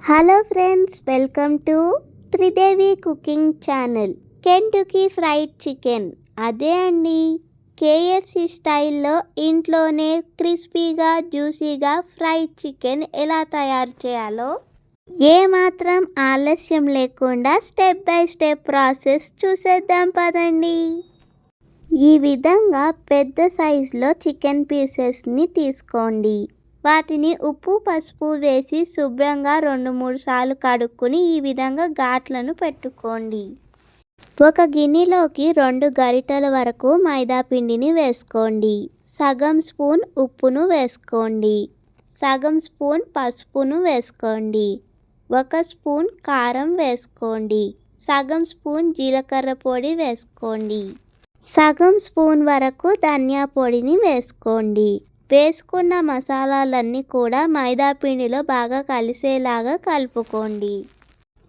Hello friends, welcome to Tridevi cooking channel. Kentucky fried chicken అదే అండి, KFC స్టైల్లో ఇంట్లోనే క్రిస్పీగా జ్యూసీగా ఫ్రైడ్ చికెన్ ఎలా తయారు చేయాలో ఏమాత్రం ఆలస్యం లేకుండా స్టెప్ బై స్టెప్ ప్రాసెస్ చూసేద్దాం పదండి. ఈ విధంగా పెద్ద సైజులో చికెన్ పీసెస్ని తీసుకోండి. వాటిని ఉప్పు పసుపు వేసి శుభ్రంగా 2-3 సార్లు కడుక్కొని ఈ విధంగా ఘాట్లను పెట్టుకోండి. ఒక గిన్నెలోకి 2 గరిటెల వరకు మైదా పిండిని వేసుకోండి. సగం స్పూన్ ఉప్పును వేసుకోండి. సగం స్పూన్ పసుపును వేసుకోండి. 1 స్పూన్ కారం వేసుకోండి. సగం స్పూన్ జీలకర్ర పొడి వేసుకోండి. సగం స్పూన్ వరకు ధనియా పొడిని వేసుకోండి. వేసుకున్న మసాలాలన్నీ కూడా మైదా పిండిలో బాగా కలిసేలాగా కలుపుకోండి.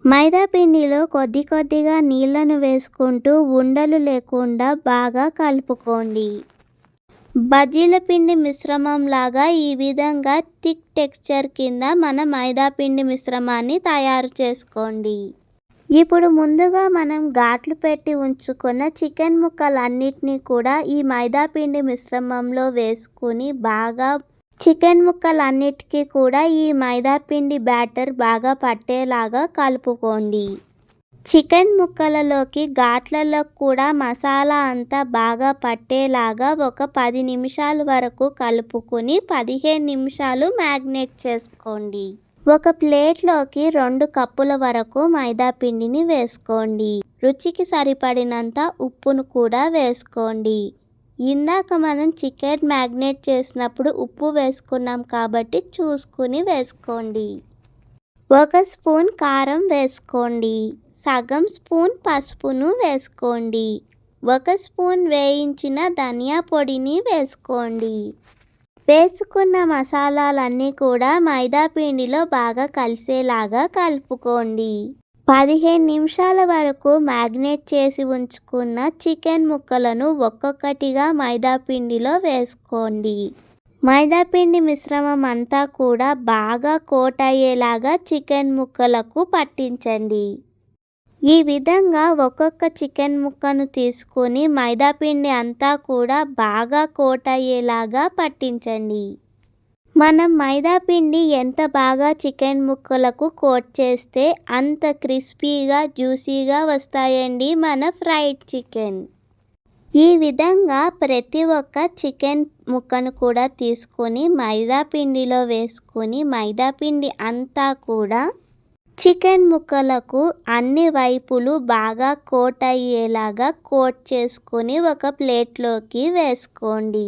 మైదా పిండిలో కొద్దిగా నీళ్లను వేసుకుంటూ ఉండలు లేకుండా బాగా కలుపుకోండి. బజ్జీల పిండి మిశ్రమం లాగా ఈ విధంగా థిక్ టెక్స్చర్ కింద మన మైదా పిండి మిశ్రమాన్ని తయారు చేసుకోండి. ఇప్పుడు ముందుగా మనం ఘాట్లు పెట్టి ఉంచుకున్న చికెన్ ముక్కలన్నిటినీ కూడా ఈ మైదా పిండి మిశ్రమంలో వేసుకుని బాగా చికెన్ ముక్కలన్నిటికీ కూడా ఈ మైదా పిండి బ్యాటర్ బాగా పట్టేలాగా కలుపుకోండి. చికెన్ ముక్కలలోకి ఘాట్లలో కూడా మసాలా అంతా బాగా పట్టేలాగా ఒక 10 నిమిషాల వరకు కలుపుకొని 15 నిమిషాలు మ్యాగ్నేట్ చేసుకోండి. ఒక ప్లేట్లోకి 2 కప్పుల వరకు మైదా పిండిని వేసుకోండి. రుచికి సరిపడినంత ఉప్పును కూడా వేసుకోండి. ఇందాక మనం చికెన్ మ్యాగ్నేట్ చేసినప్పుడు ఉప్పు వేసుకున్నాం కాబట్టి చూసుకుని వేసుకోండి. 1 స్పూన్ కారం వేసుకోండి. సగం స్పూన్ పసుపును వేసుకోండి. 1 స్పూన్ వేయించిన ధనియా పొడిని వేసుకోండి. వేసుకున్న మసాలాలన్నీ కూడా మైదా పిండిలో బాగా కలిసేలాగా కలుపుకోండి. 15 నిమిషాల వరకు మ్యాగ్నేట్ చేసి ఉంచుకున్న చికెన్ ముక్కలను ఒక్కొక్కటిగా మైదా పిండిలో వేసుకోండి. మైదా పిండి మిశ్రమం అంతా కూడా బాగా కోట్ అయ్యేలాగా చికెన్ ముక్కలకు పట్టించండి. ఈ విధంగా ఒక్కొక్క చికెన్ ముక్కను తీసుకొని మైదా పిండి అంతా కూడా బాగా కోట్ అయ్యేలాగా పట్టించండి. మనం మైదా పిండి ఎంత బాగా చికెన్ ముక్కలకు కోట్ చేస్తే అంత క్రిస్పీగా జ్యూసీగా వస్తాయండి మన ఫ్రైడ్ చికెన్. ఈ విధంగా ప్రతి ఒక్క చికెన్ ముక్కను కూడా తీసుకొని మైదా పిండిలో వేసుకొని మైదా పిండి అంతా కూడా చికెన్ ముక్కలకు అన్ని వైపులు బాగా కోట్ అయ్యేలాగా కోట్ చేసుకొని ఒక ప్లేట్లోకి వేసుకోండి.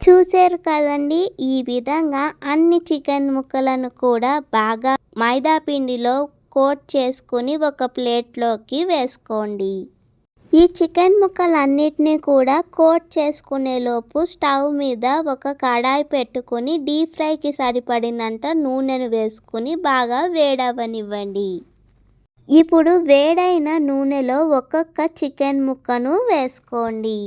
చూసారు కదండి, ఈ విధంగా అన్ని చికెన్ ముక్కలను కూడా బాగా మైదా పిండిలో కోట్ చేసుకొని ఒక ప్లేట్లోకి వేసుకోండి. ఈ చికెన్ ముక్కలన్నిటినీ కూడా కోట్ చేసుకునేలోపు స్టవ్ మీద ఒక కడాయి పెట్టుకొని డీప్ ఫ్రైకి సరిపడినంత నూనెను వేసుకుని బాగా వేడవనివ్వండి. ఇప్పుడు వేడైన నూనెలో ఒక్కొక్క చికెన్ ముక్కను వేసుకోండి.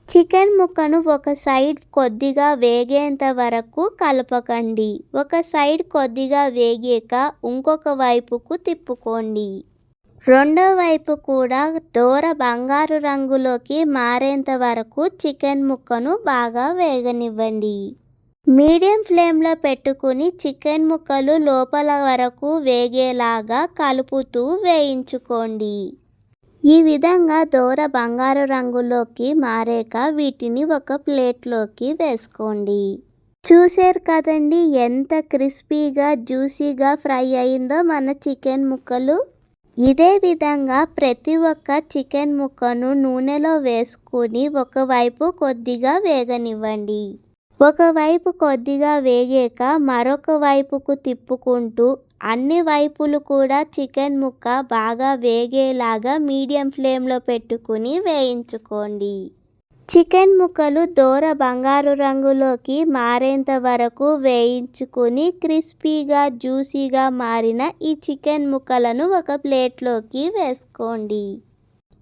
చికెన్ ముక్కను ఒక సైడ్ కొద్దిగా వేగేంత వరకు కలపకండి. ఒక సైడ్ కొద్దిగా వేగాక ఇంకొక వైపుకు తిప్పుకోండి. రెండో వైపు కూడా దోర బంగారు రంగులోకి మారేంత వరకు చికెన్ ముక్కను బాగా వేగనివ్వండి. మీడియం ఫ్లేమ్లో పెట్టుకుని చికెన్ ముక్కలు లోపల వరకు వేగేలాగా కలుపుతూ వేయించుకోండి. ఈ విధంగా దోర బంగారు రంగులోకి మారాక వీటిని ఒక ప్లేట్లోకి వేసుకోండి. చూసారు కదండి, ఎంత క్రిస్పీగా జ్యూసీగా ఫ్రై అయిందో మన చికెన్ ముక్కలు. ఇదే విధంగా ప్రతి ఒక్క చికెన్ ముక్కను నూనెలో వేసుకుని ఒకవైపు కొద్దిగా వేగనివ్వండి. ఒకవైపు కొద్దిగా వేగాక మరొక వైపుకు తిప్పుకుంటూ అన్ని వైపులు కూడా చికెన్ ముక్క బాగా వేగేలాగా మీడియం ఫ్లేమ్లో పెట్టుకుని వేయించుకోండి. చికెన్ ముక్కలు దోర బంగారు రంగులోకి మారేంత వరకు వేయించుకుని క్రిస్పీగా జ్యూసీగా మారిన ఈ చికెన్ ముక్కలను ఒక ప్లేట్లోకి వేసుకోండి.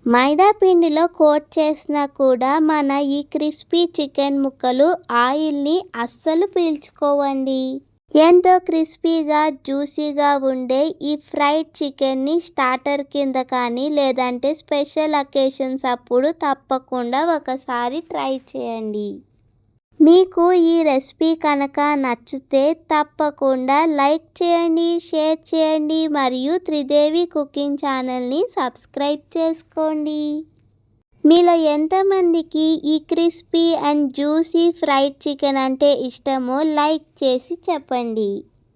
మైదా పిండిలో కోట్ చేసినా కూడా మన ఈ క్రిస్పీ చికెన్ ముక్కలు ఆయిల్ని అస్సలు పీల్చుకోవండి. ఎంతో క్రిస్పీగా జ్యూసీగా ఉండే ఈ ఫ్రైడ్ చికెన్ని స్టార్టర్ కింద కానీ లేదంటే స్పెషల్ అకేషన్స్ అప్పుడు తప్పకుండా ఒకసారి ట్రై చేయండి. మీకు ఈ రెసిపీ కనుక నచ్చితే తప్పకుండా లైక్ చేయండి, షేర్ చేయండి మరియు త్రిదేవి కుకింగ్ ఛానల్ని సబ్స్క్రైబ్ చేసుకోండి. మీలో ఎంతమందికి ఈ crispy and juicy fried chicken అంటే ఇష్టమో లైక్ చేసి చెప్పండి.